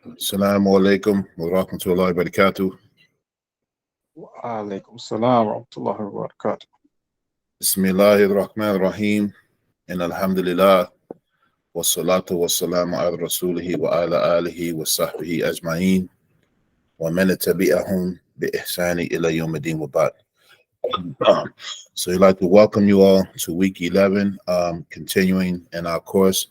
Assalamu alaikum wa rahmatullahi wa barakatuh. وعليكم السلام ورحمة الله وبركاته. Bismillahir Rahmanir Rahim. And alhamdulillah. Wa salatu wa salamu ala rasulihi wa ala alihi wa sahbihi ajma'een. Wa man tabi'ahum bi ihsani ila yawmiddin wa ba'd. So I'd like to welcome you all to week 11, continuing in our course,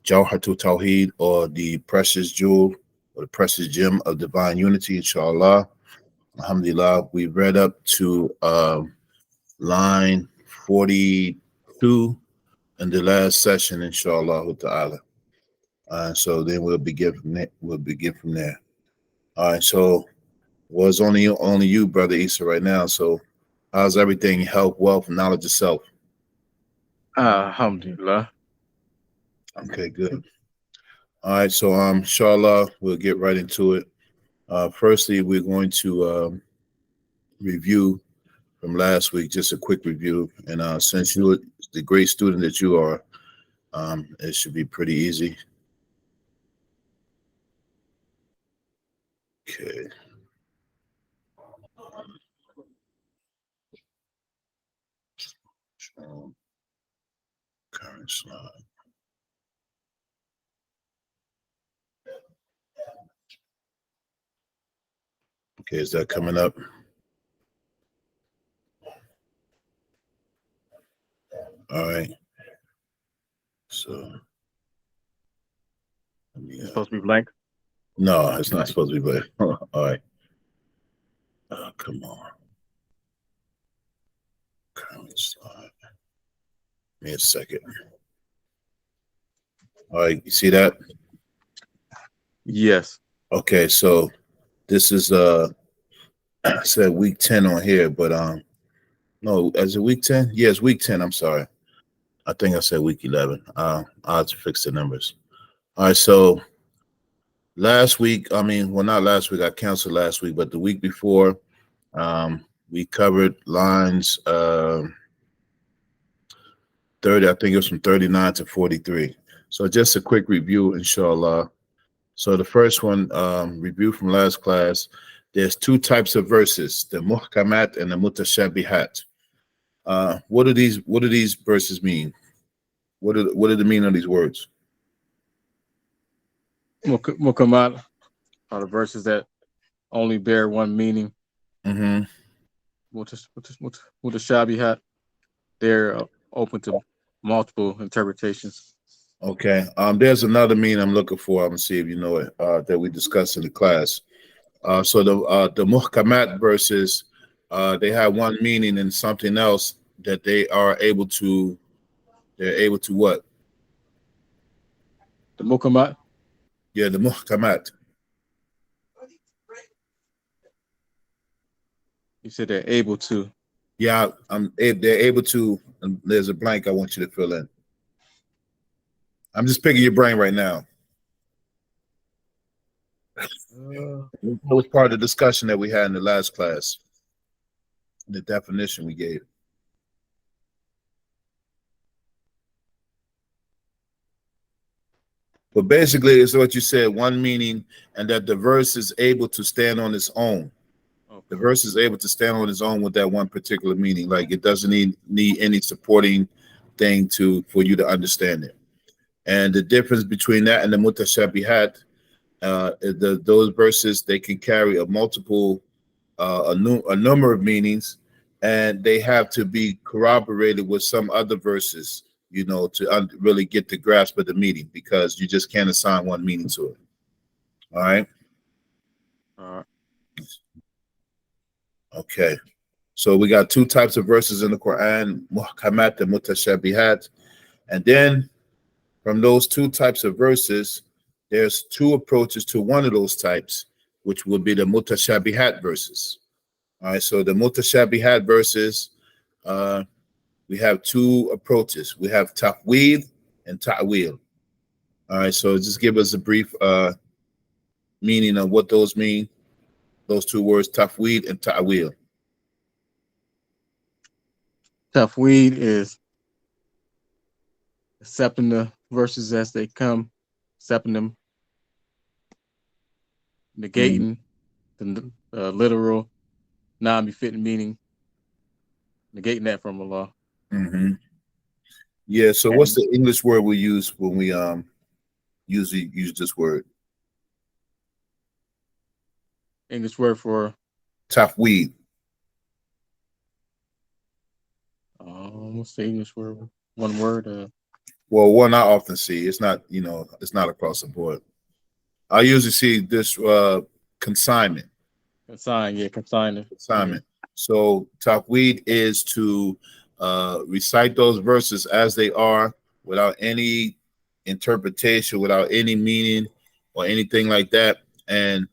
Jawhar at-Tawhid, or the precious jewel, or the precious gem of divine unity, inshallah. Alhamdulillah, we read up to line 42 in the last session, inshallah ta'ala. So then we'll begin from there. All right, so was only you, Brother Issa, right now. So how's everything? Health, wealth, knowledge of self? Alhamdulillah. Okay, good. All right, so inshallah, we'll get right into it. Firstly, we're going to review from last week, just a quick review. And since you're the great student that you are, it should be pretty easy. Okay. Current slide. Okay, is that coming up? All right. So It's supposed to be blank. No, it's not supposed to be blank. All right. Come on. Current slide. Give me a second. All right, you see that? Yes. Okay, so this is I said week 10 on here, but no, is it week 10? Yeah, it's week 10. I'm sorry. I think I said week 11. I'll have to fix the numbers. All right, so last week, well, not last week, I canceled last week, but the week before, we covered lines 30, I think it was from 39 to 43. So just a quick review, inshallah. So the first one, review from last class, there's two types of verses, the muhkamat and the mutashabihat. What do these verses mean? What are the meaning of these words? Mukammat are the verses that only bear one meaning. Mm-hmm. Mutashabihat, they're open to multiple interpretations. Okay. There's another meaning I'm looking for. I'm gonna see if you know it. That we discussed in the class. So the muhkamat verses, they have one meaning and something else that they're able to what? The mukammat? Yeah, the muhkamat. You said they're able to. Yeah, they're able to. There's a blank I want you to fill in. I'm just picking your brain right now. It was part of the discussion that we had in the last class. The definition we gave. But basically, it's what you said, one meaning, and that the verse is able to stand on its own. Okay. The verse is able to stand on its own with that one particular meaning. Like it doesn't need any supporting thing for you to understand it. And the difference between that and the mutashabihat, those verses, they can carry a number of meanings, and they have to be corroborated with some other verses, to really get the grasp of the meaning, because you just can't assign one meaning to it. All right. Okay. So we got two types of verses in the Quran, muhkamat and mutashabihat, and then from those two types of verses, there's two approaches to one of those types, which would be the mutashabihat verses. All right, so the mutashabihat verses, we have two approaches. We have tafwid and ta'wil. All right, so just give us a brief meaning of what those mean, those two words, tafwid and ta'wil. Tafwid is accepting the verses as they come, accepting them negating the literal, non-befitting meaning, negating that from Allah. Mm-hmm. Yeah. So, what's the English word we use when we usually use this word? English word for Tawhid. What's the English word? One word. Well, one I often see. It's not, it's not across the board. I usually see this consignment. Consignment. Yeah. So Tawhid is to recite those verses as they are, without any interpretation, without any meaning or anything like that, and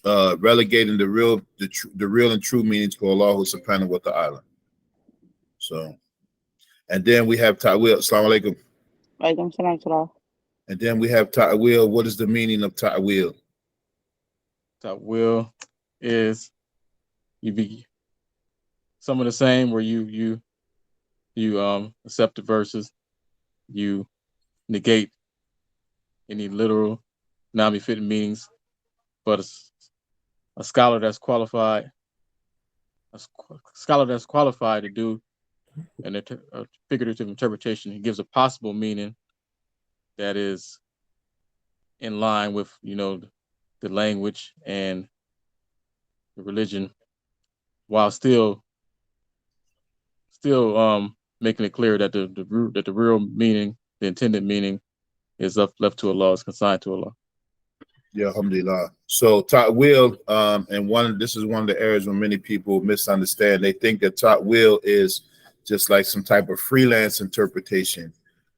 relegating the real and true meaning to Allah subhanahu wa ta'ala. So, and then we have Ta'wil. Assalamu alaikum. Alaikum salam. And then we have Ta'wil. What is the meaning of Ta'wil? Ta'wil is you be some of the same, where you accept the verses, you negate any literal, non-befitting meanings, but a scholar that's qualified to do a figurative interpretation, he gives a possible meaning that is in line with the language and the religion, while still making it clear that the real meaning, the intended meaning, is left to Allah, is consigned to Allah. Yeah, alhamdulillah. So Ta'wil, and this is one of the areas where many people misunderstand. They think that Ta'wil is just like some type of freelance interpretation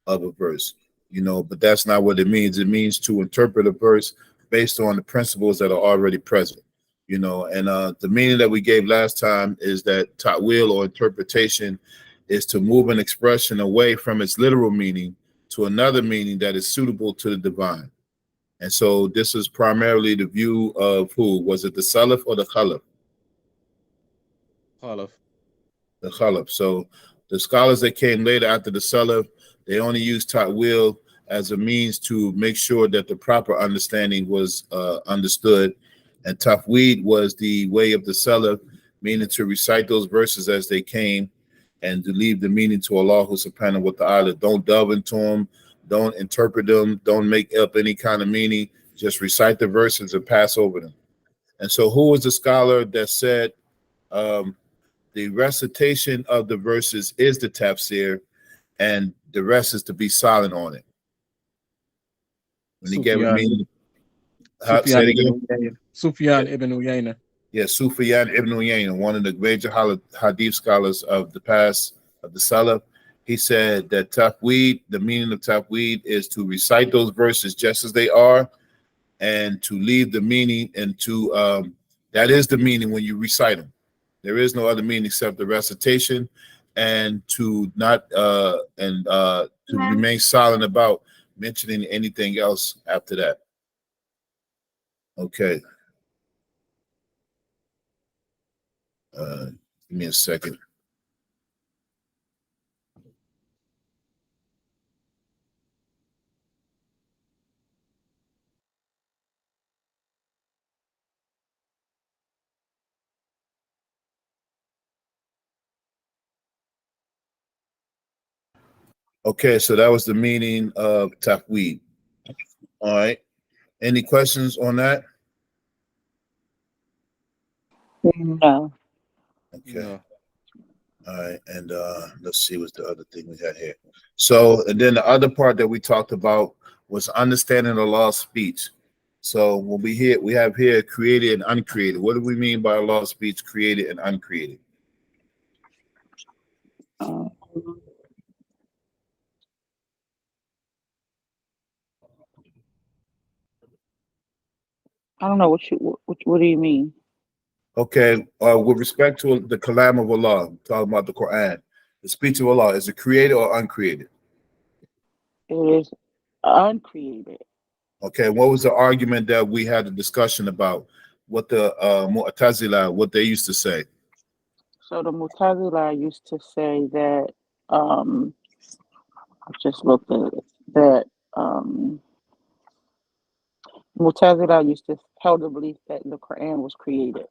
of a verse, but that's not what it means. It means to interpret a verse based on the principles that are already present, and the meaning that we gave last time is that Ta'wil, or interpretation, is to move an expression away from its literal meaning to another meaning that is suitable to the divine. And so this is primarily the view of who? Was it the Salaf or the Khalaf? Khalaf. The Khalaf. So the scholars that came later after the Salaf, they only used Ta'wil as a means to make sure that the proper understanding was understood. And Tawhid was the way of the Salaf, meaning to recite those verses as they came and to leave the meaning to Allah subhanahu wa ta'ala. Don't delve into them. Don't interpret them. Don't make up any kind of meaning. Just recite the verses and pass over them. And so who was the scholar that said the recitation of the verses is the tafsir and the rest is to be silent on it? When he gave a meaning. Sufyan ibn Uyayna. Yeah, Sufyan ibn Uyayna, one of the major hadith scholars of the past, of the Salaf. He said that Tawhid, the meaning of Tawhid, is to recite those verses just as they are, and to leave the meaning, and to that is the meaning when you recite them. There is no other meaning except the recitation, and to not to remain silent about mentioning anything else after that. Okay. Give me a second. Okay, so that was the meaning of Tawhid. All right. Any questions on that? No. Okay. No. All right, and let's see what's the other thing we had here. So, and then the other part that we talked about was understanding Allah's speech. So when we have here created and uncreated. What do we mean by Allah's speech, created and uncreated? I don't know what do you mean? Okay, with respect to the kalam of Allah, talking about the Quran, the speech of Allah, is it created or uncreated? It is uncreated. Okay, what was the argument that we had a discussion about? What the Mu'tazila, what they used to say? So the Mu'tazila used to say that I just looked at it, that Mu'tazila used to held the belief that the Quran was created.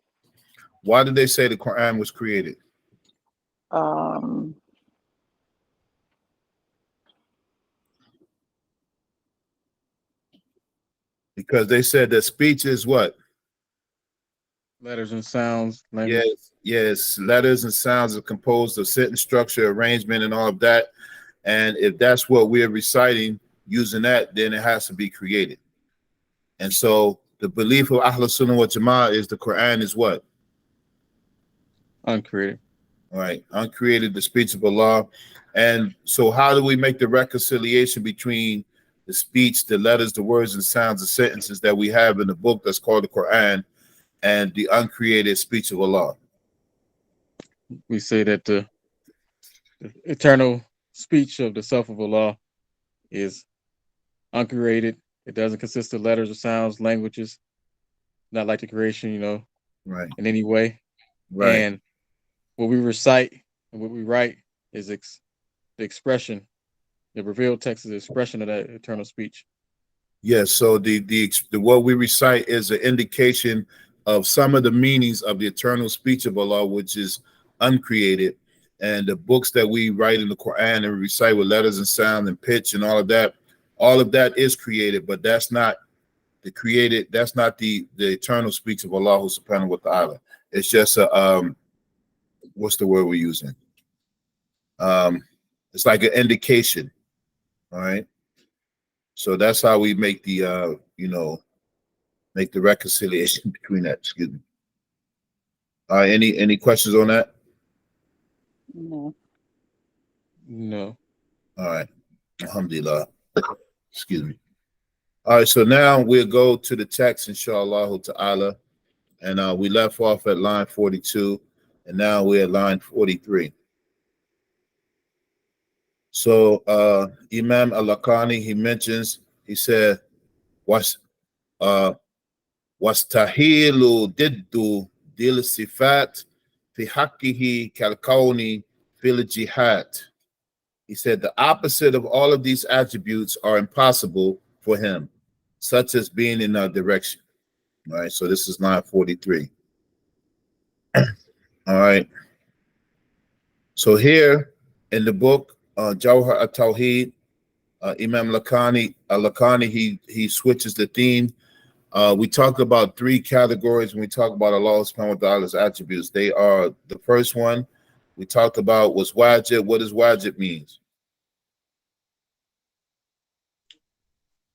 Why did they say the Quran was created? Because they said that speech is what? Letters and sounds, language. Yes. Letters and sounds are composed of sentence structure, arrangement, and all of that. And if that's what we're reciting using that, then it has to be created. And so the belief of Ahlus Sunnah wal Jama'ah is the Quran is what? Uncreated. All right, uncreated, the speech of Allah. And so how do we make the reconciliation between the speech, the letters, the words, and sounds, the sentences that we have in the book that's called the Quran and the uncreated speech of Allah? We say that the eternal speech of the self of Allah is uncreated. It doesn't consist of letters or sounds, languages, not like the creation, Right. in any way. Right. And what we recite and what we write is the expression. The revealed text is the expression of that eternal speech. Yes. So the what we recite is an indication of some of the meanings of the eternal speech of Allah, which is uncreated. And the books that we write in the Quran and recite with letters and sound and pitch and all of that is created, but that's not the created. That's not the eternal speech of Allah subhanahu wa ta'ala. It's just a what's the word we're using? It's like an indication. All right. So that's how we make the make the reconciliation between that. Excuse me. Any questions on that? No. No. All right. Alhamdulillah. Excuse me. All right, so now we'll go to the text, inshallah ta'ala. And we left off at line 42, and now we're at line 43. So Imam al-Laqqani, he said, وَاسْتَحِيلُ ضِدُّ دِلْ صِفَاتِ فِي حَقِّهِ كَالْكَوْنِ فِي الْجِهَاتِ. He said the opposite of all of these attributes are impossible for him, such as being in our direction. All right, so this is line 43. All right. So here in the book, Jawhar at-Tawhid, Imam al-Laqqani, he switches the theme. We talk about three categories when we talk about Allah subhanahu wa ta'ala's attributes. They are, the first one we talked about was wajib. What does wajib means?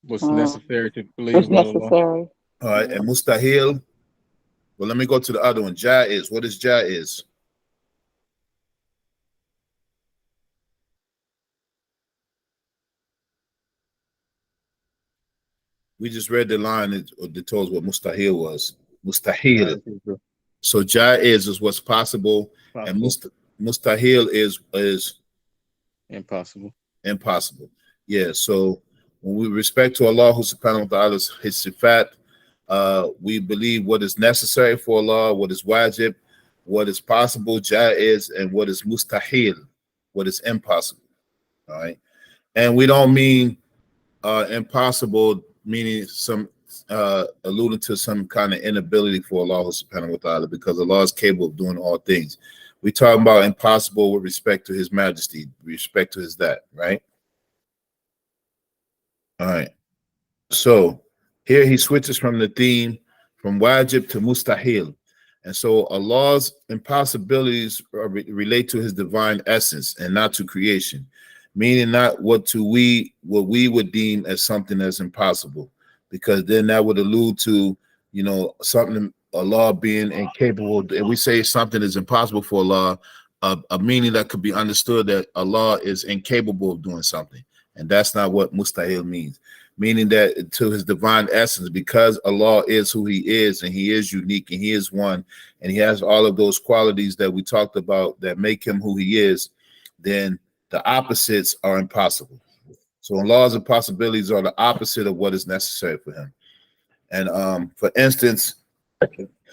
What's necessary to believe What's about Allah? necessary. All right, and mustahil. Well, let me go to the other one. Jaiz. What is jaiz? We just read the line that told us what mustahil was. Mustahil. So jaiz is what's possible. And mustahil is impossible. Impossible. Yeah. So when we respect to Allah subhanahu wa ta'ala, his sifat, we believe what is necessary for Allah, what is wajib, what is possible, jaiz, and what is mustahil, what is impossible. All right. And we don't mean impossible, meaning some alluding to some kind of inability for Allah subhanahu wa ta'ala, because Allah is capable of doing all things. We're talking about impossible with respect to his majesty, respect to his that, right? All right. So here he switches from the theme from wajib to mustahil. And so Allah's impossibilities relate to his divine essence and not to creation, meaning not what we would deem as something that's impossible, because then that would allude to, something Allah being incapable. If we say something is impossible for Allah, a meaning that could be understood that Allah is incapable of doing something. And that's not what mustahil means, meaning that to his divine essence, because Allah is who he is, and he is unique, and he is one, and he has all of those qualities that we talked about that make him who he is, then the opposites are impossible. So Allah's impossibilities are the opposite of what is necessary for him. And for instance,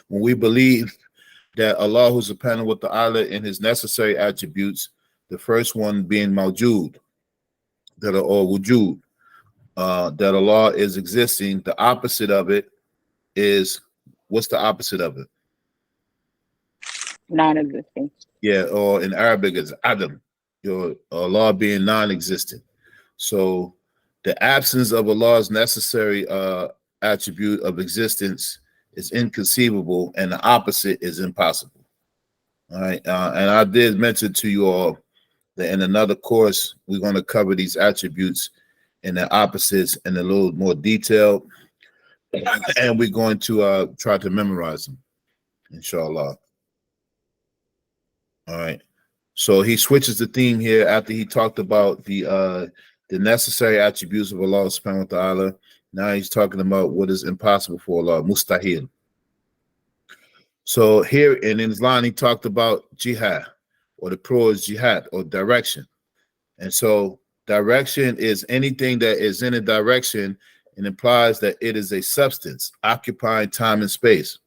when we believe that Allah subhanahu wa ta'ala in his necessary attributes, the first one being mawjood, that are all wujud, that Allah is existing, the opposite of it is, what's the opposite of it? Non-existent. Yeah, or in Arabic it's Adam, your Allah being non-existent. So the absence of Allah's necessary attribute of existence is inconceivable, and the opposite is impossible. All right, and I did mention to you all that in another course we're going to cover these attributes and their opposites in a little more detail, and we're going to try to memorize them, inshallah. All right. So he switches the theme here after he talked about the necessary attributes of Allah subhanahu wa ta'ala. Now he's talking about what is impossible for Allah, mustahil. So here in his line, he talked about jihad, or the plural is jihad, or direction. And so direction is anything that is in a direction and implies that it is a substance occupying time and space.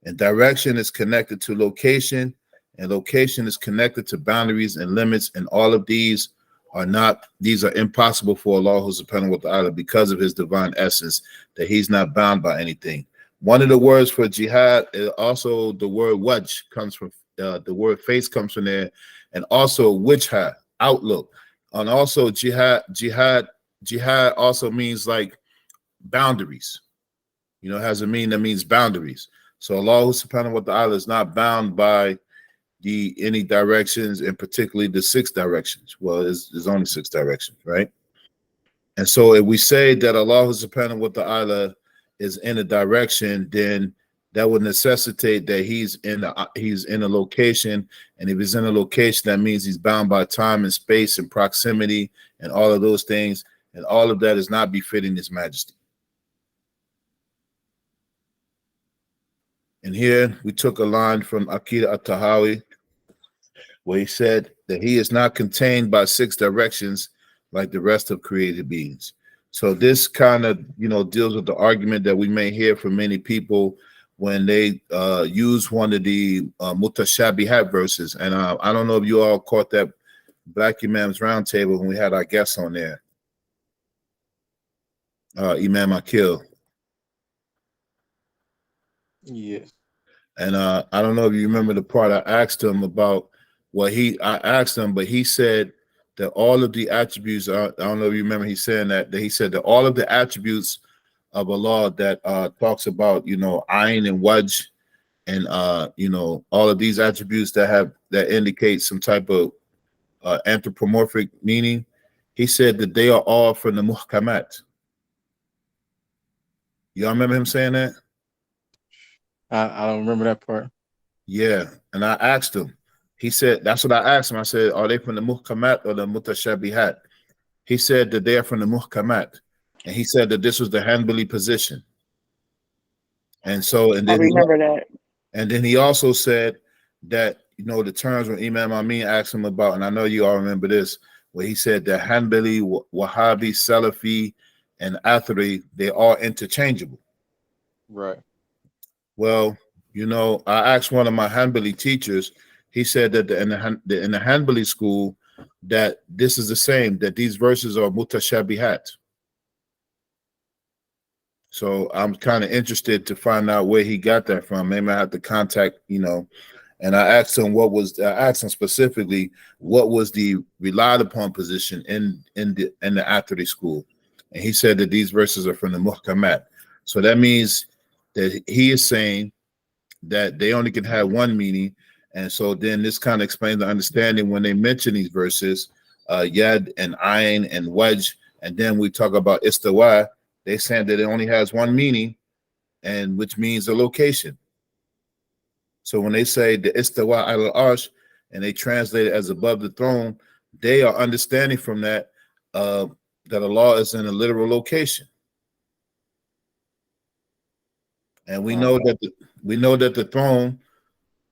And direction is connected to location, and location is connected to boundaries and limits, and all of these are impossible for Allah subhanahu wa ta'ala because of his divine essence, that he's not bound by anything. One of the words for jihad is also the word wajh, comes from the word face comes from there, and also wijha, outlook. And also jihad also means like boundaries. You know, it has a meaning that means boundaries. So Allah subhanahu wa ta'ala is not bound by any directions, and particularly the 6 directions. Well, there's only 6 directions, right? And so if we say that Allah subhanahu wa ta'ala is in a direction, then that would necessitate that he's in a location, and if he's in a location, that means he's bound by time and space and proximity and all of those things, and all of that is not befitting his majesty. And here we took a line from at-Tawhid, where he said that he is not contained by 6 directions like the rest of created beings. So this kind of, deals with the argument that we may hear from many people when they use one of the mutashabihat verses. And I don't know if you all caught that Black Imam's Roundtable when we had our guests on there. Imam Akil. Yes. And I don't know if you remember the part I asked him about I asked him, but he said that all of the attributes, I don't know if you remember he saying that he said that all of the attributes of Allah that talks about, ayn and wajh, and all of these attributes that indicate some type of anthropomorphic meaning, he said that they are all from the muhkamat. Y'all remember him saying that? I don't remember that part. Yeah, and I asked him. He said, that's what I asked him. I said, are they from the muhkamat or the mutashabihat? He said that they are from the muhkamat. And he said that this was the Hanbali position. And so, and then I remember that. And then he also said that, the terms when Imam Amin asked him about, and I know you all remember this, where he said that Hanbali, Wahhabi, Salafi, and Athari, they are interchangeable. Right. Well, I asked one of my Hanbali teachers. He said that in the Hanbali school, that this is the same, that these verses are mutashabihat. So I'm kind of interested to find out where he got that from. Maybe I have to contact, and I asked him specifically what was the relied upon position in the Athari school. And he said that these verses are from the muhkamat. So that means that he is saying that they only can have one meaning. And so then this kind of explains the understanding when they mention these verses, yad and ayn and wajh, and then we talk about istawa, they saying that it only has one meaning, and which means a location. So when they say the istawa al-arsh, and they translate it as above the throne, they are understanding from that that Allah is in a literal location. And we know that the throne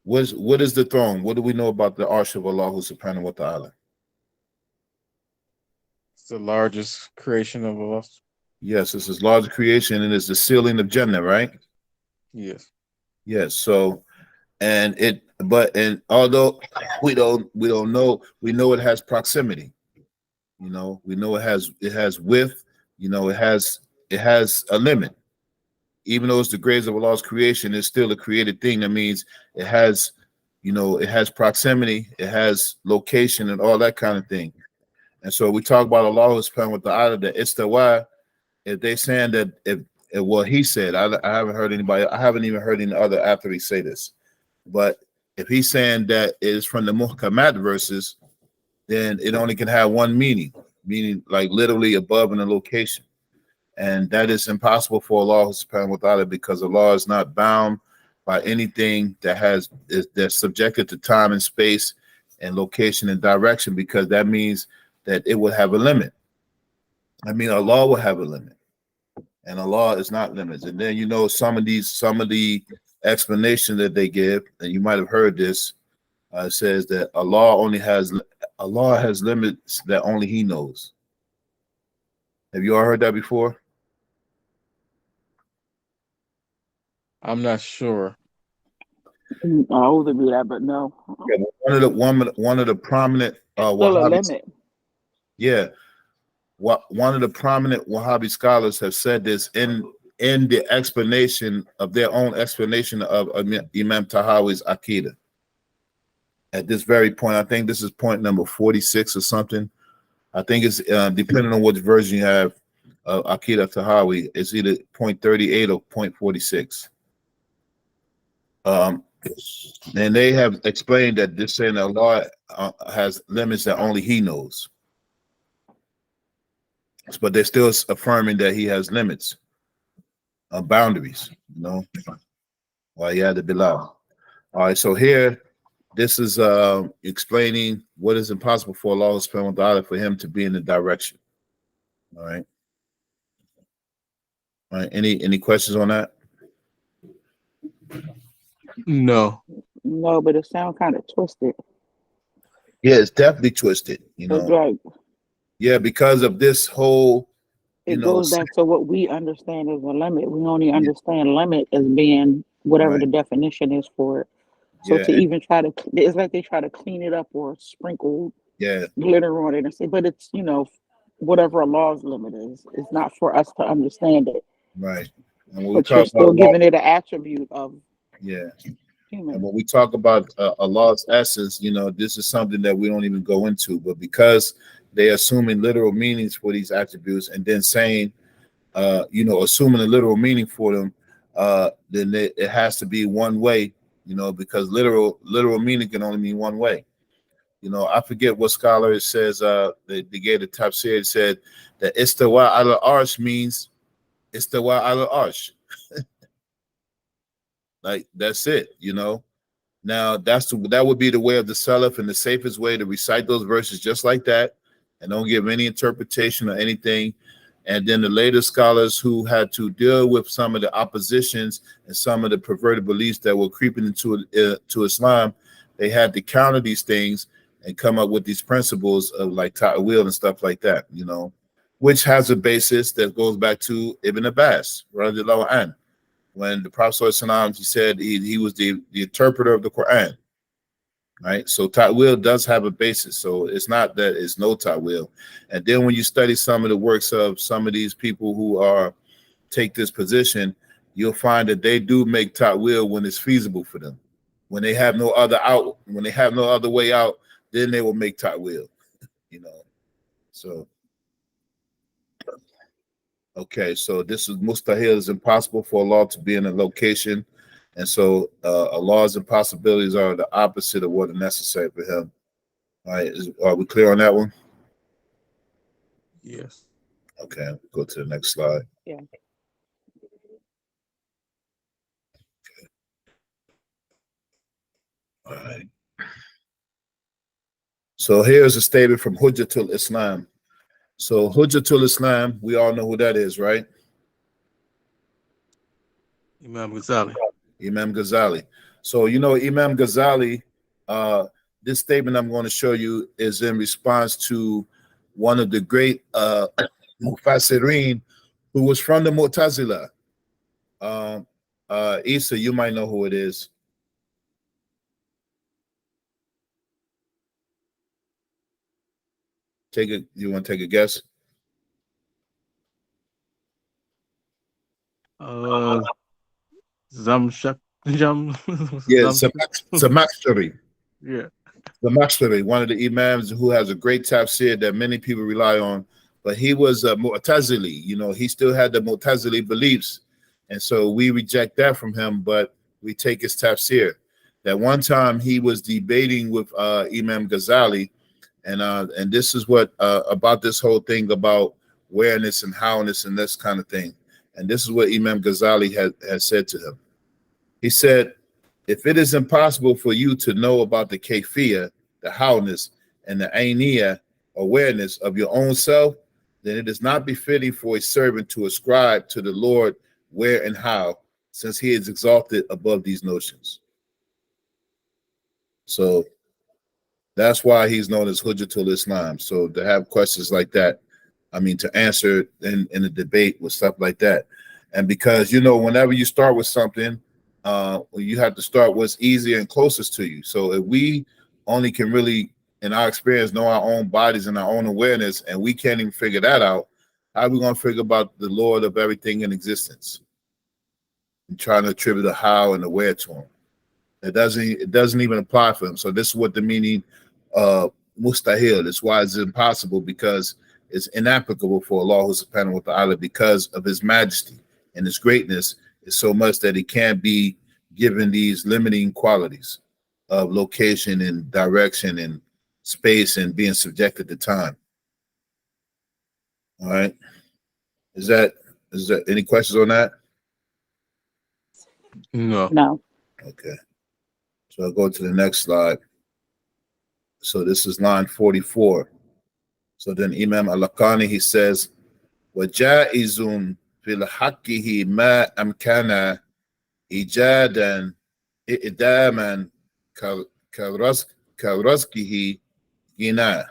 was, what is the throne? What do we know about the arsh of Allah subhanahu wa ta'ala? It's the largest creation of Allah. Yes, it's his largest creation, and it's the ceiling of Jannah, right? Yes. Yes. So, and although we don't know, we know it has proximity. We know it has width, it has a limit. Even though it's the grades of Allah's creation, it's still a created thing. That means it has, it has proximity, it has location, and all that kind of thing. And so we talk about Allah subhanahu wa ta'ala, that istawa. If they saying that if what he said, I haven't heard anybody, I haven't even heard any other after he say this. But if he's saying that it is from the muhkamat verses, then it only can have one meaning like literally above in a location. And that is impossible for Allah subhanahu wa ta'ala, because Allah is not bound by anything that's subjected to time and space and location and direction, because that means that it would have a limit. I mean, Allah will have a limit, and Allah is not limited. And then some of the explanation that they give, and you might have heard this, says that Allah has limits that only He knows. Have you all heard that before? I'm not sure. I would be that, but no. Yeah, one of the prominent Still a limit. Yeah, one of the prominent Wahhabi scholars have said this in the explanation of their own explanation of Imam Tahawi's Aqidah. At this very point, I think this is point number 46 or something. I think it's depending on which version you have of Aqidah Tahawi, it's either point 38 or point 46. And they have explained that this saying that Allah has limits that only He knows, but they're still affirming that He has limits, boundaries. Well, yeah, the below. All right, so here, this is explaining what is impossible for Allah subhanahu wa ta'ala, for Him to be in the direction. All right. All right. Any questions on that? No. No, but it sounds kind of twisted. Yeah, it's definitely twisted. It's like, yeah, because of this whole. It goes back to what we understand as a limit. We only understand limit as being whatever the definition is for it. So to even try to, it's like they try to clean it up or sprinkle glitter on it and say, but it's, whatever Allah's limit is. It's not for us to understand it. Right. But you're still giving it an attribute of human. And when we talk about Allah's essence, this is something that we don't even go into. But because they're assuming literal meanings for these attributes, and then saying, assuming a literal meaning for them, then it has to be one way, because literal meaning can only mean one way. I forget what scholar it says. They gave the tafsir. It said that istawa al-arsh means istawa al-arsh. Like, that's it. Now that would be the way of the Salaf, and the safest way to recite those verses just like that, and don't give any interpretation or anything. And then the later scholars who had to deal with some of the oppositions and some of the perverted beliefs that were creeping into to Islam, they had to counter these things and come up with these principles of like ta'wil and stuff like that, which has a basis that goes back to Ibn Abbas, radiallahu anhu. When the Prophet ﷺ, he said he was the interpreter of the Quran, right? So ta'wil does have a basis. So it's not that it's no ta'wil. And then when you study some of the works of some of these people who take this position, you'll find that they do make ta'wil when it's feasible for them. When they have no other way out, then they will make ta'wil, So. Okay, so this is mustahil, is impossible for Allah to be in a location, and so Allah's impossibilities are the opposite of what is necessary for Him. All right, are we clear on that one? Yes. Okay, go to the next slide. Yeah. Okay. All right. So here's a statement from Hujjatul Islam. So Hujjatul Islam, we all know who that is, right? Imam Ghazali. Imam Ghazali. So Imam Ghazali, this statement I'm going to show you is in response to one of the great Mufassirin who was from the Mu'tazila. Isa, you might know who it is. You want to take a guess? Zamshak Jam. Yeah, Zamshak. Samakshari. Yeah. Samakshari, one of the Imams who has a great tafsir that many people rely on. But he was a Mu'tazili. You know, he still had the Mu'tazili beliefs. And so we reject that from him, but we take his tafsir. That one time he was debating with Imam Ghazali, and this is what about this whole thing about whereness and howness and this kind of thing. And this is what Imam Ghazali has said to him. He said, if it is impossible for you to know about the kayfiyah, the howness, and the ainiyah, awareness of your own self, then it is not befitting for a servant to ascribe to the Lord where and how, since he is exalted above these notions. So that's why he's known as Hujjatul Islam. So to have questions like that, I mean, to answer in a debate with stuff like that. And because, you know, whenever you start with something, you have to start what's easier and closest to you. So if we only can really, in our experience, know our own bodies and our own awareness, and we can't even figure that out, how are we going to figure about the Lord of everything in existence? And trying to attribute the how and the where to him. It doesn't even apply for him. So this is what the meaning mustahil. That's why it's impossible, because it's inapplicable for Allah subhanahu wa ta'ala, because of his majesty and his greatness is so much that he can't be given these limiting qualities of location and direction and space and being subjected to time. All right. Is that any questions on that? No. Okay. So I'll go to the next slide. So this is line 44. So then Imam al-Laqqani, he says, وَجَائِزٌ فِي الْحَقِّهِ مَا أَمْكَنَ إِيجَادًا إِعْدَامًا كَرَزْقِهِ غِنَى.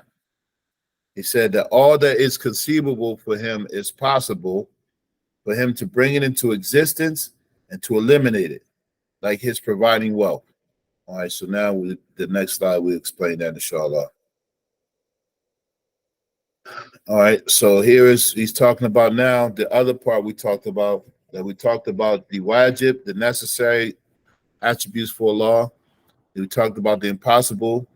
He said that all that is conceivable for him is possible for him to bring it into existence and to eliminate it, like his providing wealth. All right, so now the next slide, we explain that, inshallah. All right, so he's talking about now the other part we talked about, the wajib, the necessary attributes for Allah. We talked about the impossible.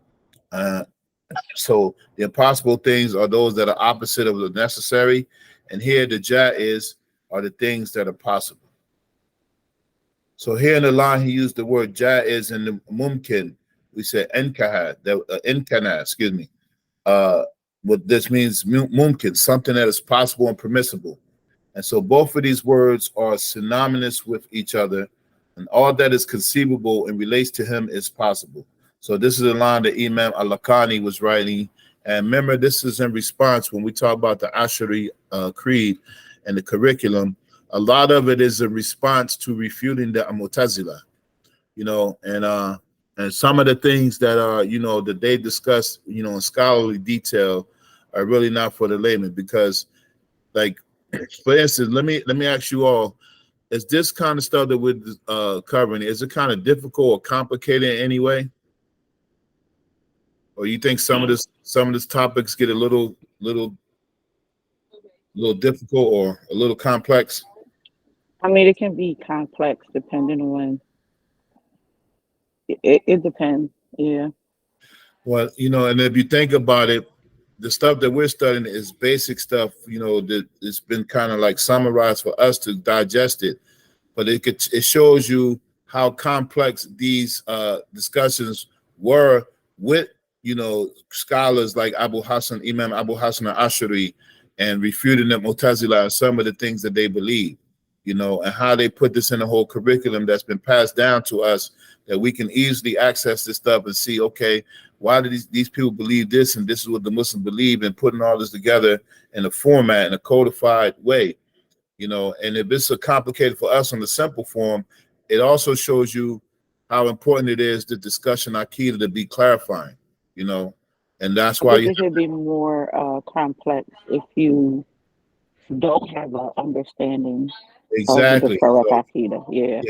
So the impossible things are those that are opposite of the necessary. And here the jaiz are the things that are possible. So here in the line, he used the word jaiz and the mumkin. We said enkana, excuse me. What this means, mumkin, something that is possible and permissible. And so both of these words are synonymous with each other, and all that is conceivable and relates to him is possible. So this is the line that Imam al-Laqqani was writing. And remember, this is in response when we talk about the Ashari creed and the curriculum. A lot of it is a response to refuting the Mu'tazila, you know, and some of the things that are, you know, that they discuss, you know, in scholarly detail are really not for the layman, because, like, for instance, let me ask you all, is this kind of stuff that we're covering, is it kind of difficult or complicated in any way? Or you think some of this topics get a little difficult or a little complex? I mean, it can be complex depending on. It depends. Yeah. Well, you know, and if you think about it, the stuff that we're studying is basic stuff, you know, that it's been kind of like summarized for us to digest it. But it shows you how complex these discussions were with, you know, scholars like Imam Abu Hassan al-Ashari, and refuting the Mu'tazila and some of the things that they believe, you know, and how they put this in the whole curriculum that's been passed down to us, that we can easily access this stuff and see, okay, why do these people believe this, and this is what the Muslims believe, and putting all this together in a format, in a codified way, you know. And if it's so complicated for us on the simple form, it also shows you how important it is, the discussion Aqidah, to be clarifying, you know. And that's why it should be more complex if you don't have an understanding exactly of the correct Aqidah. Yeah,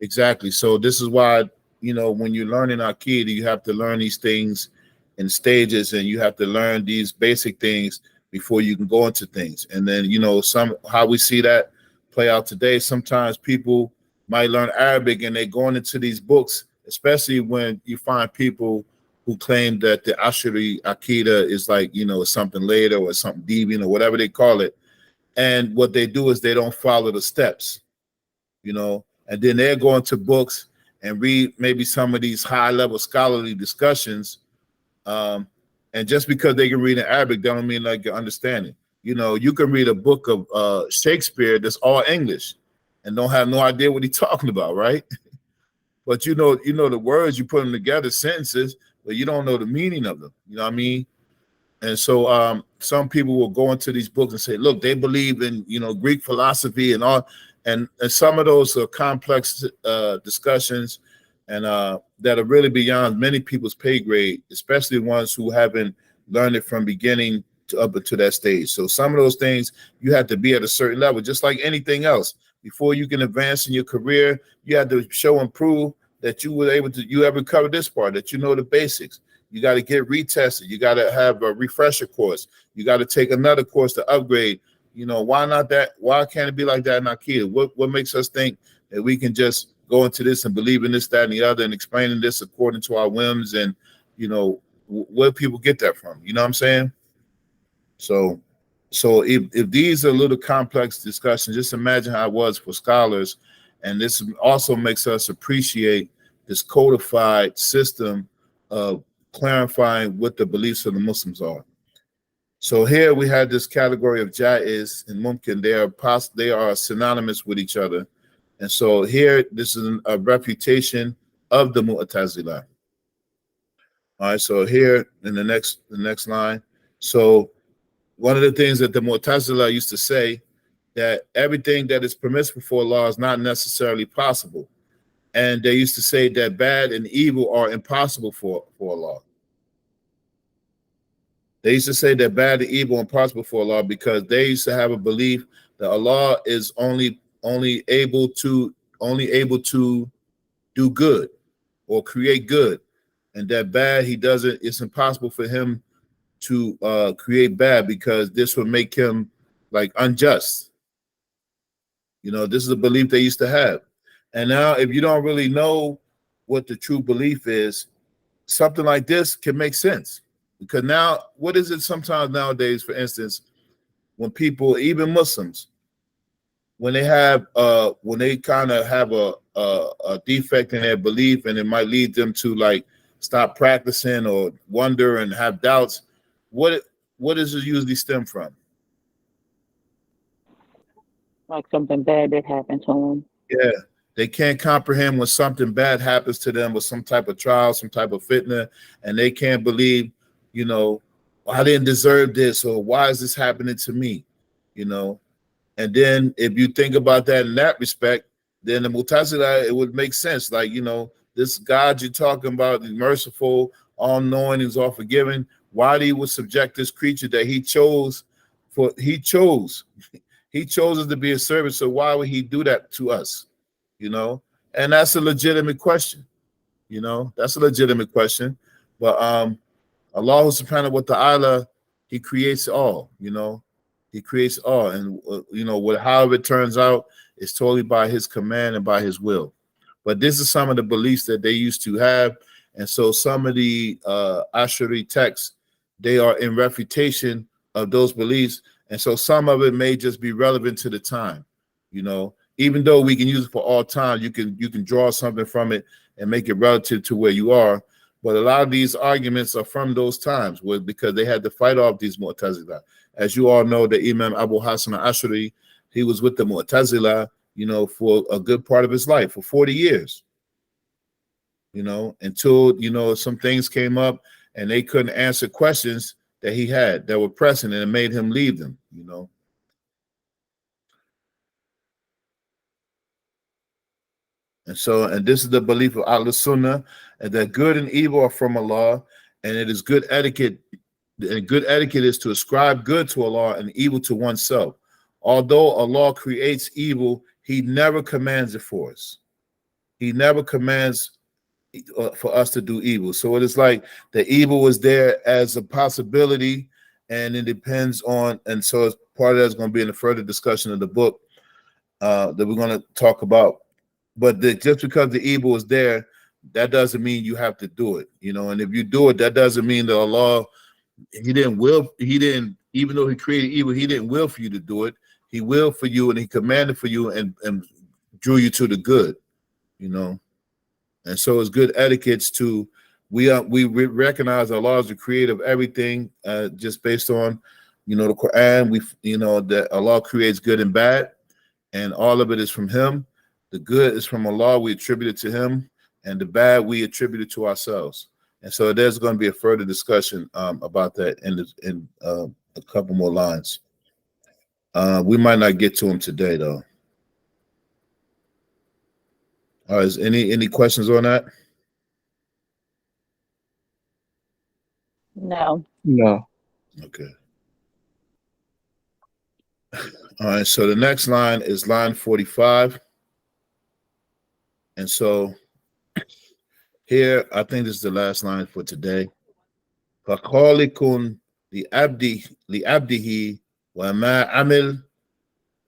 exactly. So this is why, you know, when you're learning Aqidah, you have to learn these things in stages, and you have to learn these basic things before you can go into things. And then, you know, how we see that play out today. Sometimes people might learn Arabic and they're going into these books, especially when you find people who claim that the Ashari Akida is like, something later or something deviant or whatever they call it. And what they do is they don't follow the steps, and then they're going to books and read maybe some of these high-level scholarly discussions. And just because they can read in Arabic don't mean like you understand it. You can read a book of Shakespeare that's all English and don't have no idea what he's talking about, right? But you know the words, you put them together, sentences, but you don't know the meaning of them. You know what I mean? And so some people will go into these books and say, look, they believe in, Greek philosophy and all. And some of those are complex discussions and that are really beyond many people's pay grade, especially ones who haven't learned it from beginning to up to that stage. So some of those things you have to be at a certain level, just like anything else. Before you can advance in your career, you have to show and prove that you ever covered this part, that you know the basics. You got to get retested. You got to have a refresher course. You got to take another course to upgrade. Why not that? Why can't it be like that in Akida? What makes us think that we can just go into this and believe in this, that, and the other, and explaining this according to our whims? And where people get that from? You know what I'm saying? So if these are little complex discussions, just imagine how it was for scholars. And this also makes us appreciate this codified system of clarifying what the beliefs of the Muslims are. So here we had this category of Jaiz and Mumkin. They are synonymous with each other. And so here, this is a refutation of the Mu'tazila. All right, so here in the next line. So one of the things that the Mu'tazila used to say, that everything that is permissible for Allah is not necessarily possible. And they used to say that bad and evil are impossible for Allah. They used to say that bad and evil are impossible for Allah because they used to have a belief that Allah is only able to do good or create good, and that bad it's impossible for him to create bad because this would make him like unjust. This is a belief they used to have. And now if you don't really know what the true belief is, something like this can make sense. Because now, what is it sometimes nowadays, for instance, when people, even Muslims, when they kind of have a defect in their belief and it might lead them to like stop practicing or wonder and have doubts, what does it usually stem from? Like something bad that happened to them. Yeah, they can't comprehend when something bad happens to them with some type of trial, some type of fitna, and they can't believe, I didn't deserve this, or why is this happening to me, And then if you think about that in that respect, then the Mu'tazila, it would make sense. Like, this God you're talking about is merciful, all-knowing, is all forgiving. Why he would subject this creature that he chose us to be a servant, so why would he do that to us? And that's a legitimate question. That's a legitimate question. But Allah subhanahu wa ta'ala, he creates all, he creates all. And however it turns out, it's totally by his command and by his will. But this is some of the beliefs that they used to have. And so some of the Ashari texts, they are in refutation of those beliefs. And so some of it may just be relevant to the time, even though we can use it for all time, you can draw something from it and make it relative to where you are. But a lot of these arguments are from those times because they had to fight off these Mu'tazila. As you all know, the Imam Abu Hassan al-Ash'ari, he was with the Mu'tazila, for a good part of his life, for 40 years, until, some things came up and they couldn't answer questions that he had that were pressing, and it made him leave them, And this is the belief of Ahl-Sunnah, and that good and evil are from Allah, and it is good etiquette. And good etiquette is to ascribe good to Allah and evil to oneself. Although Allah creates evil, he never commands it for us. He never commands for us to do evil. So it is like the evil is there as a possibility, and it depends on, and so part of that's going to be in the further discussion of the book. that we're going to talk about. But just because the evil is there, that doesn't mean you have to do it, you know. And if you do it, that doesn't mean that Allah, he didn't, even though he created evil, he didn't will for you to do it. He willed for you, and he commanded for you, and drew you to the good, you know. And so it's good etiquettes to, we recognize Allah is the creator of everything, just based on, you know, the Quran. You know, that Allah creates good and bad, and all of it is from him. The good is from Allah, we attribute it to him, and the bad we attribute it to ourselves. And so there's going to be a further discussion about that in a couple more lines. We might not get to them today, though. All right, is any questions on that? No. No. Okay. All right, so the next line is line 45. And so here, I think this is the last line for today. فَخَالِقٌ لِعَبْدِهِ وَمَا عَمِلْ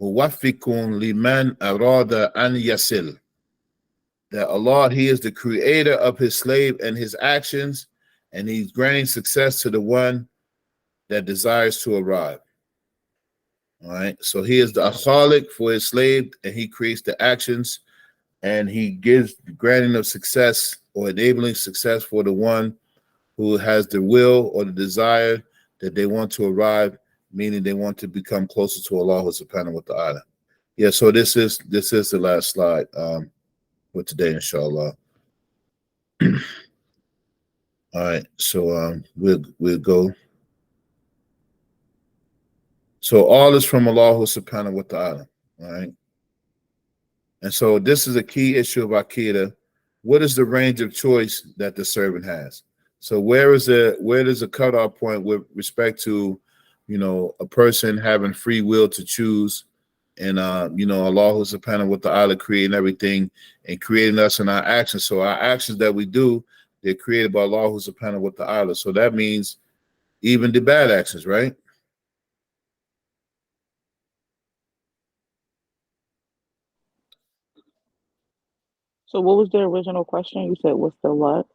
مُوَفِّقٌ لِمَنْ أَرَادَ أَنْ يَصِلْ. That Allah, he is the creator of his slave and his actions, and he's granting success to the one that desires to arrive. All right, so he is the khaliq for his slave, and he creates the actions, and he gives the granting of success or enabling success for the one who has the will or the desire that they want to arrive, meaning they want to become closer to Allah subhanahu wa ta'ala. Yeah, so this is the last slide for today, inshallah. All right, so we'll go. So all is from Allah subhanahu wa ta'ala. All right. And so this is a key issue of Aqidah. What is the range of choice that the servant has? So where does a cutoff point with respect to, you know, a person having free will to choose, and you know, Allah subhanahu wa ta'ala creating everything and creating us in our actions. So our actions that we do, they're created by Allah subhanahu wa ta'ala. So that means even the bad actions, right? So what was the original question? You said what's the what?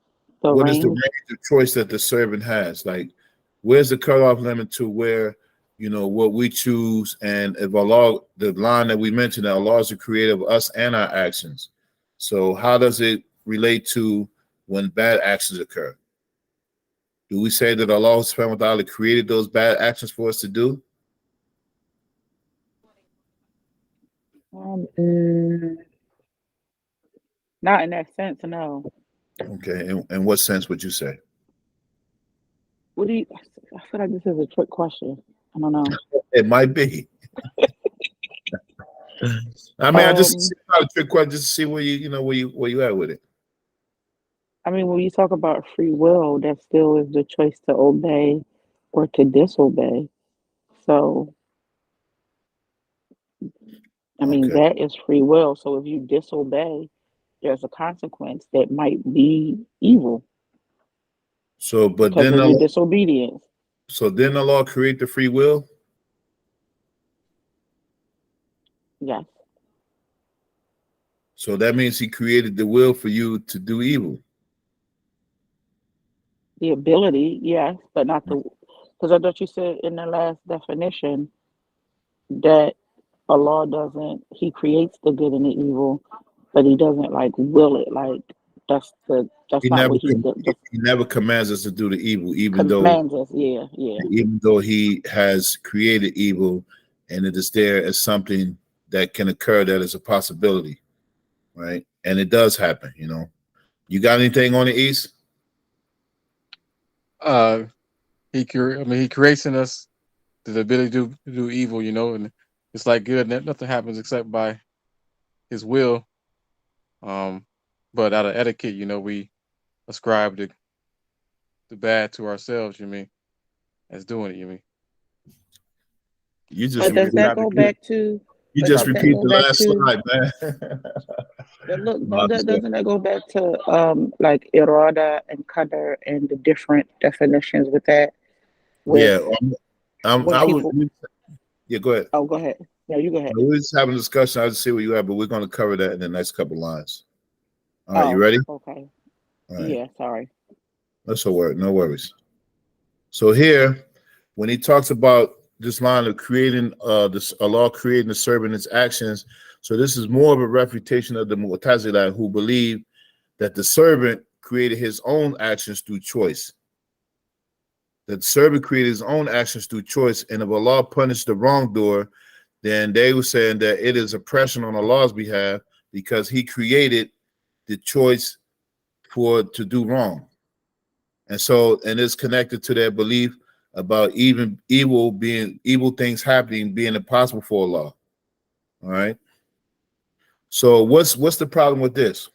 What is the range of choice that the servant has? Like, where's the cutoff limit to where, you know, what we choose? And if Allah, the line that we mentioned, that Allah is the creator of us and our actions. So how does it relate to when bad actions occur? Do we say that Allah subhanahu wa ta'ala created those bad actions for us to do? Not in that sense, no. Okay, in what sense would you say? What do you? I feel like this is a trick question. I don't know. It might be. I mean, I just see not a trick question, just to see where you at with it. I mean, when you talk about free will, that still is the choice to obey or to disobey. So, I mean, that is free will. So if you disobey, there's a consequence that might be evil. So, but because then of your disobedience. So didn't Allah create the free will? Yes. So that means he created the will for you to do evil. The ability, yes, but not the, because I thought you said in the last definition that Allah doesn't, he creates the good and the evil, but he doesn't like will it. Like that's not what he's doing. He never commands us to do the evil, even though he has created evil and it is there as something that can occur, that is a possibility, right? And it does happen, you know. You got anything on the East? He creates in us the ability to do evil, you know, and it's like good. Nothing happens except by his will. But out of etiquette, you know, we ascribe the bad to ourselves, you mean, as doing it, you mean. You just does that go back to? You just repeat the last slide, man. Look, doesn't that go back to like irada and qadar and the different definitions with that? Yeah, go ahead. Oh, go ahead. No, you go ahead. We're just having a discussion. I just see where you at, but we're going to cover that in the next couple lines. All right, you ready? Okay. All right. Yeah, sorry. That's a word. No worries. So here, when he talks about this line of creating this Allah creating the servant its actions, so this is more of a refutation of the Mu'tazila who believe that the servant created his own actions through choice. That the servant created his own actions through choice, and if Allah punished the wrongdoer, then they were saying that it is oppression on Allah's behalf because he created the choice to do wrong. And so, and it's connected to their belief about even evil things happening being impossible for Allah. All right. So what's the problem with this?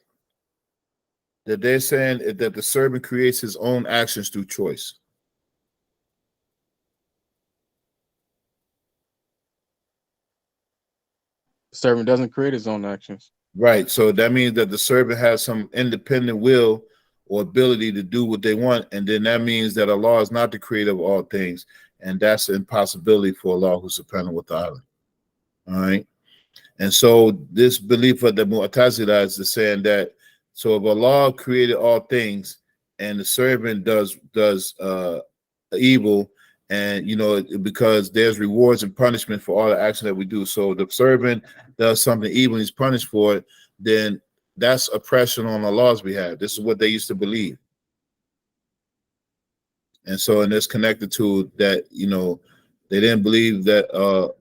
That they're saying that the servant creates his own actions through choice. The servant doesn't create his own actions. Right. So that means that the servant has some independent will or ability to do what they want. And then that means that Allah is not the creator of all things. And that's an impossibility for Allah who's subhanahu wa ta'ala. All right. And so this belief of the Mu'tazila is saying that, so if Allah created all things and the servant does evil, and because there's rewards and punishment for all the action that we do. So the servant does something evil and he's punished for it, then that's oppression on Allah's behalf. This is what they used to believe. And so, and it's connected to that, they didn't believe that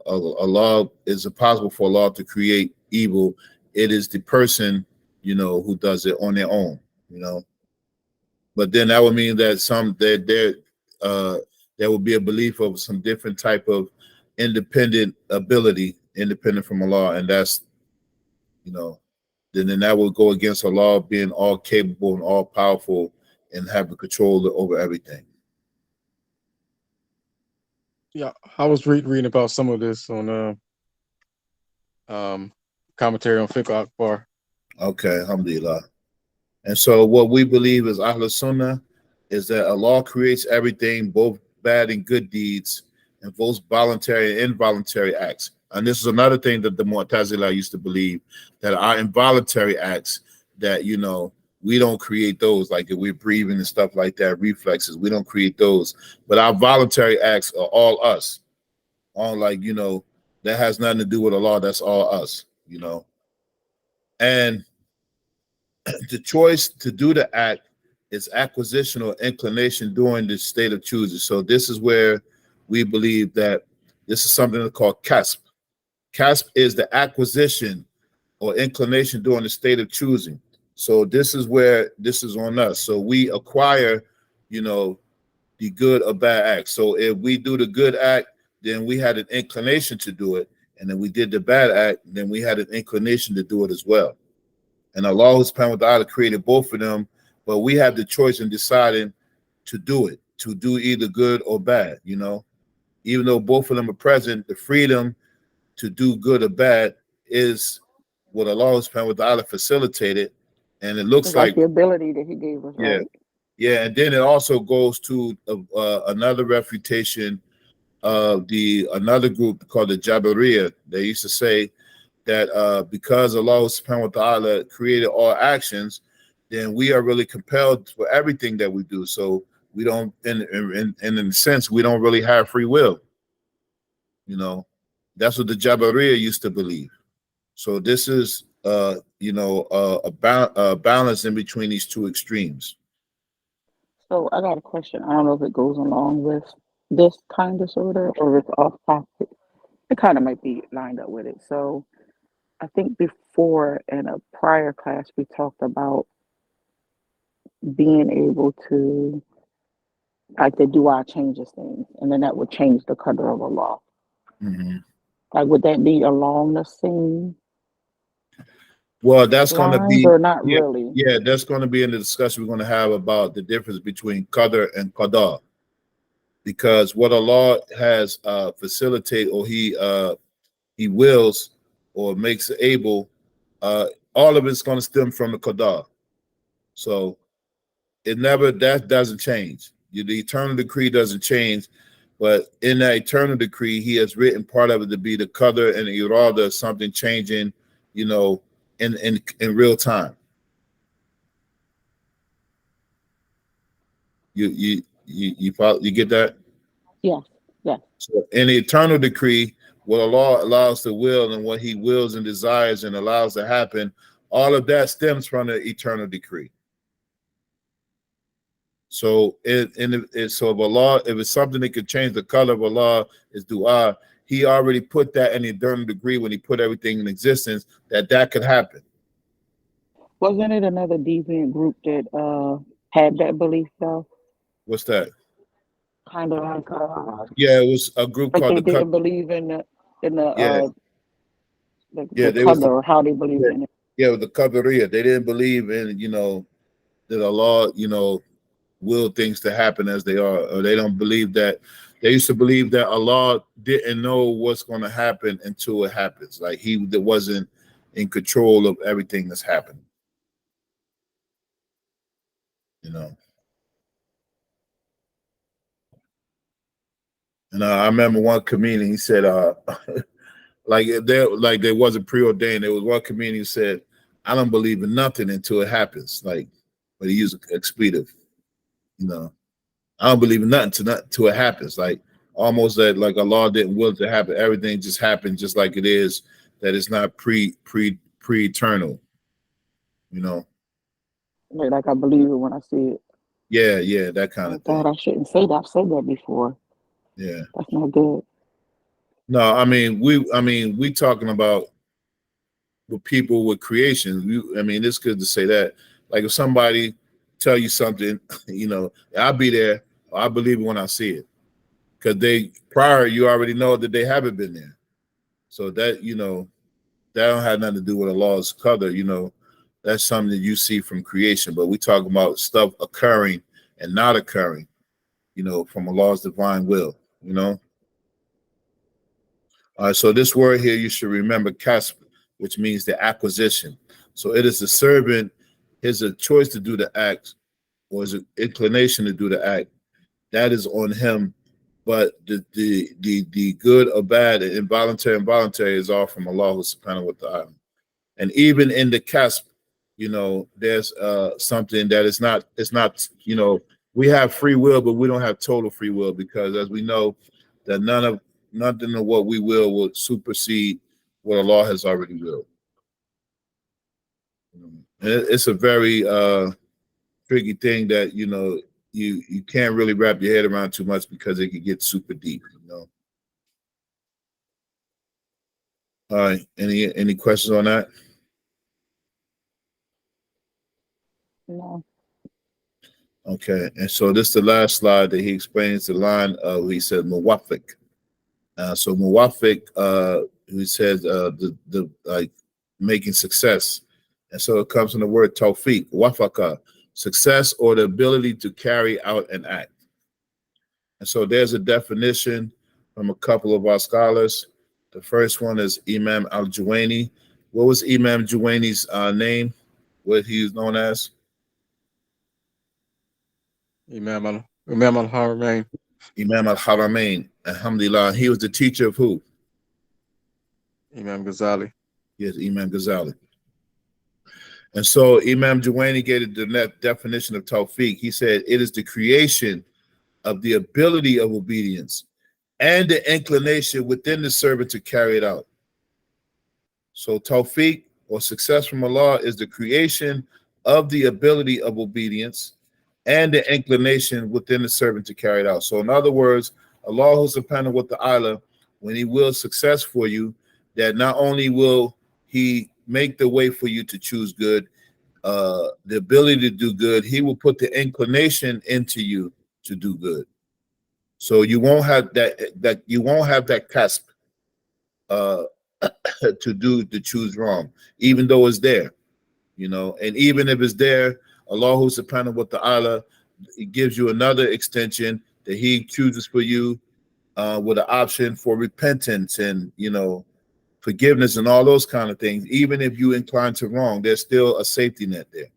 Allah is impossible for Allah to create evil. It is the person, who does it on their own, But then that would mean that there would be a belief of some different type of independent ability, independent from Allah, and that's, then that would go against Allah being all capable and all powerful and having control over everything. Yeah, I was reading about some of this on commentary on Fiqh Akbar. Okay, alhamdulillah. And so what we believe as Ahlul Sunnah is that Allah creates everything, both bad and good deeds, and both voluntary and involuntary acts. And this is another thing that the Mu'tazila used to believe, that our involuntary acts, that, we don't create those, like if we're breathing and stuff like that, reflexes, we don't create those. But our voluntary acts are all us. All that has nothing to do with Allah, that's all us, And the choice to do the act is acquisition or inclination during the state of choosing. So this is where we believe that this is something called kasb. Kasb is the acquisition or inclination during the state of choosing. So this is where this is on us. So we acquire, the good or bad act. So if we do the good act, then we had an inclination to do it. And then we did the bad act, then we had an inclination to do it as well. And Allah subhanahu wa ta'ala created both of them, but we have the choice in deciding to do it, to do either good or bad, Even though both of them are present, the freedom to do good or bad is what Allah subhanahu wa ta'ala facilitated. And it looks like the ability that he gave us, yeah, right? Yeah, and then it also goes to another refutation of another group called the Jabariya. They used to say that because Allah subhanahu wa ta'ala created all actions, then we are really compelled for everything that we do. So we don't, in a sense, we don't really have free will. That's what the Jabariya used to believe. So this is, a balance in between these two extremes. So I got a question. I don't know if it goes along with this kind of sort of, or if it's off topic. It kind of might be lined up with it. So I think before in a prior class, we talked about being able to, like, the dua changes things, and then that would change the qadr of Allah. Mm-hmm. Like, would that be along the same? Well, that's going to be, or not really. Yeah, that's going to be in the discussion we're going to have about the difference between qadr and qada, because what Allah has facilitate, or He wills or makes able, all of it's going to stem from the qada. So that doesn't change. The eternal decree doesn't change, But in that eternal decree, he has written part of it to be the qadr and the irada, something changing, you know, in real time. You follow, you get that? Yes, yes. So in the eternal decree, what Allah allows to will and what he wills and desires and allows to happen, all of that stems from the eternal decree. So so if Allah, if it's something that could change the color of Allah is dua, he already put that in the eternal decree when he put everything in existence, that could happen. Wasn't it another deviant group that had that belief though? What's that? Kind of Yeah, it was a group like called they the didn't believe in the yeah. the They was color or how they believed in it. the Qadariya. They didn't believe in, you know, that Allah, you know, will things to happen as they are, or they don't believe that. They used to believe that Allah didn't know what's going to happen until it happens. Like he wasn't in control of everything that's happening. You know. And I remember one comedian, he said, like they wasn't preordained. There was one comedian who said, I don't believe in nothing until it happens. Like, but he used an expletive, you know. I don't believe in nothing till it happens. Like almost that like Allah didn't will it to happen. Everything just happened just like it is, that it's not pre-eternal, you know. Like I believe it when I see it. Yeah, that kind of thing. I shouldn't say that. I've said that before. Yeah. That's not good. No, I mean we talking about with people with creation. I mean, it's good to say that. Like if somebody tell you something, you know, I'll be there. I believe it when I see it, because you already know that they haven't been there. So that, you know, that don't have nothing to do with Allah's qadr. You know, that's something that you see from creation. But we talk about stuff occurring and not occurring, you know, from Allah's divine will. You know. All right, so this word here, you should remember kasb, which means the acquisition. So it is the servant, his a choice to do the act, or his inclination to do the act. That is on him. But the good or bad, and involuntary and voluntary is all from Allah subhanahu wa ta'ala. And even in the kasb, you know, there's something that it's not, you know, we have free will, but we don't have total free will, because as we know that nothing of what we will supersede what Allah has already willed. And it's a very tricky thing that, you know, you can't really wrap your head around too much, because it can get super deep, you know. All right, any questions on that? No. Okay, and so this is the last slide that he explains the line of, he said muwafiq. So muwafiq, he says the like making success, and so it comes from the word tawfiq, wafaka, success or the ability to carry out an act. And so there's a definition from a couple of our scholars. The first one is Imam al-Juwayni. What was Imam Juwayni's name? What he was known as? Imam al-Haramain. Imam al-Haramain. Alhamdulillah. He was the teacher of who? Imam Ghazali. Yes, Imam Ghazali. And so Imam Juwayni gave the definition of tawfiq. He said, it is the creation of the ability of obedience and the inclination within the servant to carry it out. So tawfiq, or success from Allah, is the creation of the ability of obedience and the inclination within the servant to carry it out. So in other words, Allah subhanahu wa ta'ala, when he wills success for you, that not only will he make the way for you to choose good, the ability to do good, he will put the inclination into you to do good. So you won't have that you won't have that kasb to choose wrong, even though it's there, you know. And even if it's there, Allah subhanahu wa ta'ala, he gives you another extension that he chooses for you, with an option for repentance and, you know, forgiveness and all those kind of things. Even if you incline to wrong, there's still a safety net there,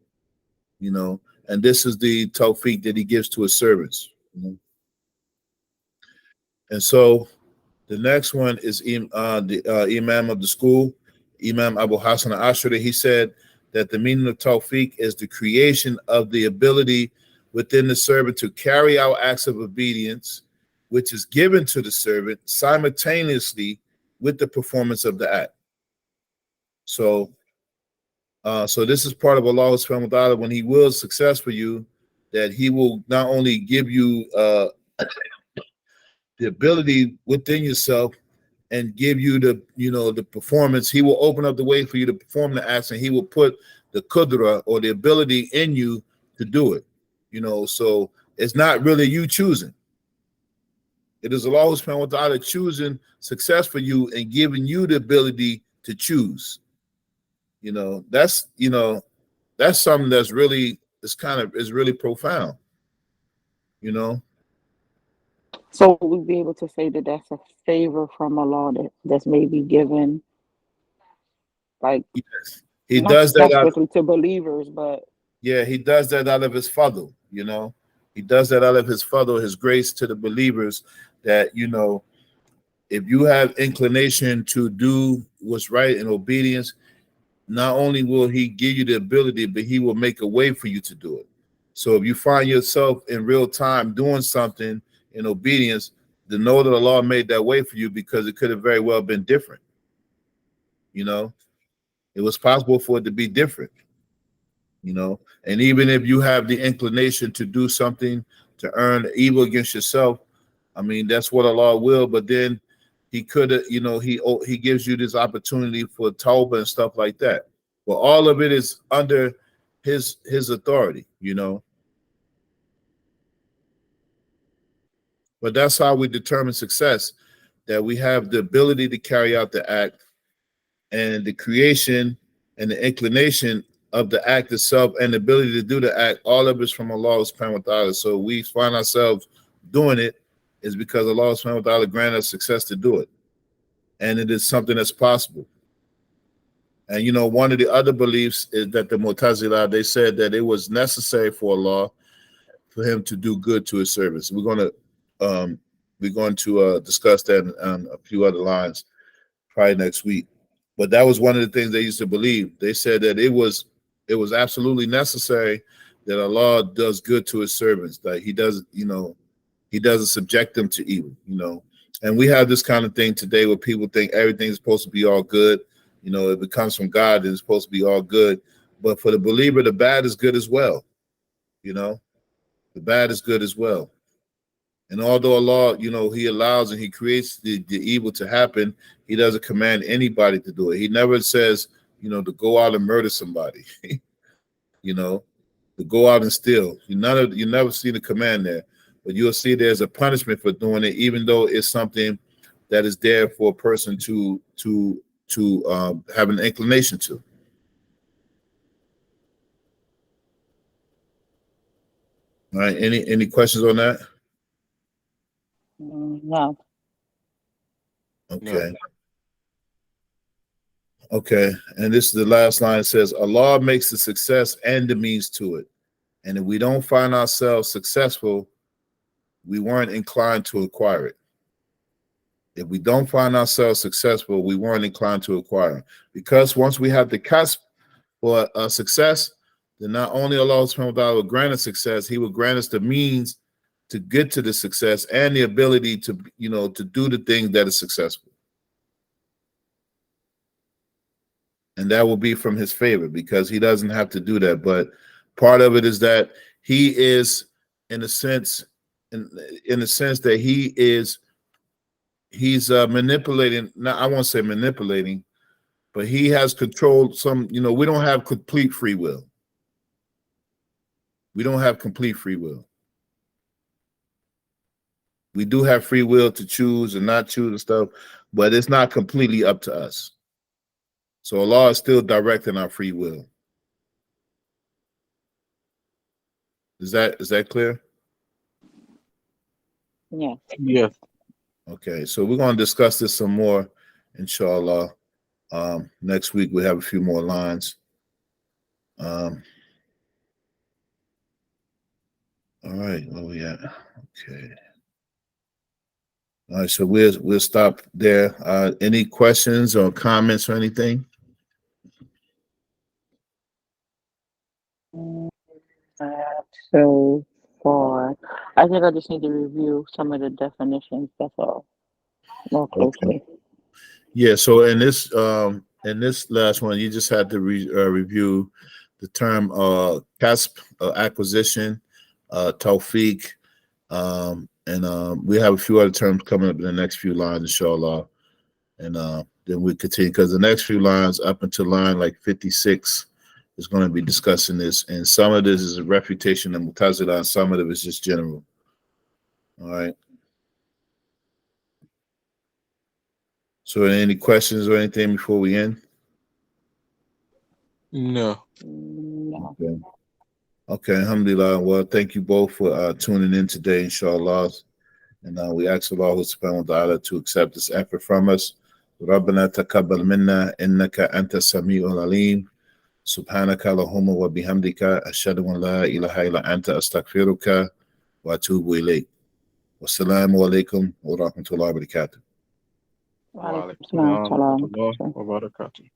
you know. And this is the tawfiq that he gives to his servants, you know? And so the next one is the Imam of the school, Imam Abu Hassan al-Ashari. He said that the meaning of Tawfiq is the creation of the ability within the servant to carry out acts of obedience, which is given to the servant simultaneously with the performance of the act. So this is part of Allah subhanahu wa ta'ala when He wills success for you, that He will not only give you the ability within yourself and give you the performance. He will open up the way for you to perform the acts, and He will put the qudra or the ability in you to do it. So it's not really you choosing. It is Allah subhanahu wa ta'ala choosing success for you and giving you the ability to choose. That's something that's really is really profound. So we'd be able to say that that's a favor from Allah that's maybe given, like, yes. He not does that specifically to believers, but He does that out of His fadl. He does that out of His fadl, His grace to the believers. That if you have inclination to do what's right in obedience, not only will He give you the ability, but He will make a way for you to do it. So if you find yourself in real time doing something in obedience, then know that Allah made that way for you, because it could have very well been different. It was possible for it to be different. And even if you have the inclination to do something to earn evil against yourself, I mean, that's what Allah will, but then He could have, He gives you this opportunity for tawbah and stuff like that. Well, all of it is under His authority, But that's how we determine success, that we have the ability to carry out the act, and the creation and the inclination of the act itself and the ability to do the act. All of it is from Allah subhanahu wa ta'ala. So we find ourselves doing it is because Allah subhanahu wa ta'ala granted us success to do it. And it is something that's possible. And one of the other beliefs is that the Mu'tazila, they said that it was necessary for Allah for Him to do good to His servants. We're going to discuss that on a few other lines probably next week. But that was one of the things they used to believe. They said that it was absolutely necessary that Allah does good to His servants, that He doesn't subject them to evil, And we have this kind of thing today where people think everything's supposed to be all good. If it comes from God, it's supposed to be all good. But for the believer, the bad is good as well. The bad is good as well. And although Allah, He allows and He creates the evil to happen, He doesn't command anybody to do it. He never says, to go out and murder somebody, to go out and steal. You never see the command there, but you'll see there's a punishment for doing it, even though it's something that is there for a person to have an inclination to. All right. Any questions on that? no. Okay. Okay. And this is the last line. It says, Allah makes the success and the means to it. And if we don't find ourselves successful, we weren't inclined to acquire it. If we don't find ourselves successful, we weren't inclined to acquire it. Because once we have the cusp for success, then not only Allah subhanahu wa ta'ala will grant us success, He will grant us the means to get to the success and the ability to, to do the thing that is successful. And that will be from His favor, because He doesn't have to do that. But part of it is that He is, in a sense that He's manipulating. Now, I won't say manipulating, but He has controlled some. We don't have complete free will. We don't have complete free will. We do have free will to choose and not choose and stuff, but it's not completely up to us. So Allah is still directing our free will. Is that clear? Yeah. Yeah. Okay, so we're going to discuss this some more, inshallah. Next week we have a few more lines. All right, where we at? Okay. All right, so we'll stop there. Any questions or comments or anything? So far, I think I just need to review some of the definitions. That's all, more closely. Okay. Yeah. So in this last one, you just had to review the term kasb, acquisition, tawfiq, and we have a few other terms coming up in the next few lines, inshallah. And then we continue because the next few lines up until line like 56 is going to be discussing this. And some of this is a refutation of Mu'tazila, and some of it is just general. All right. So any questions or anything before we end? No. No. Okay. Okay, alhamdulillah. Well, thank you both for tuning in today, inshallah. And we ask Allah subhanahu wa ta'ala to accept this effort from us. ربنا تقبل منا إنك أنت السميع العليم سبحانك اللهم وبحمدك أشهد أن لا إله إلا أنت أستغفرك وأتوب إليك والسلام عليكم ورحمة الله وبركاته. Wa alaikum salam wa rahmatullahi wa barakatuh.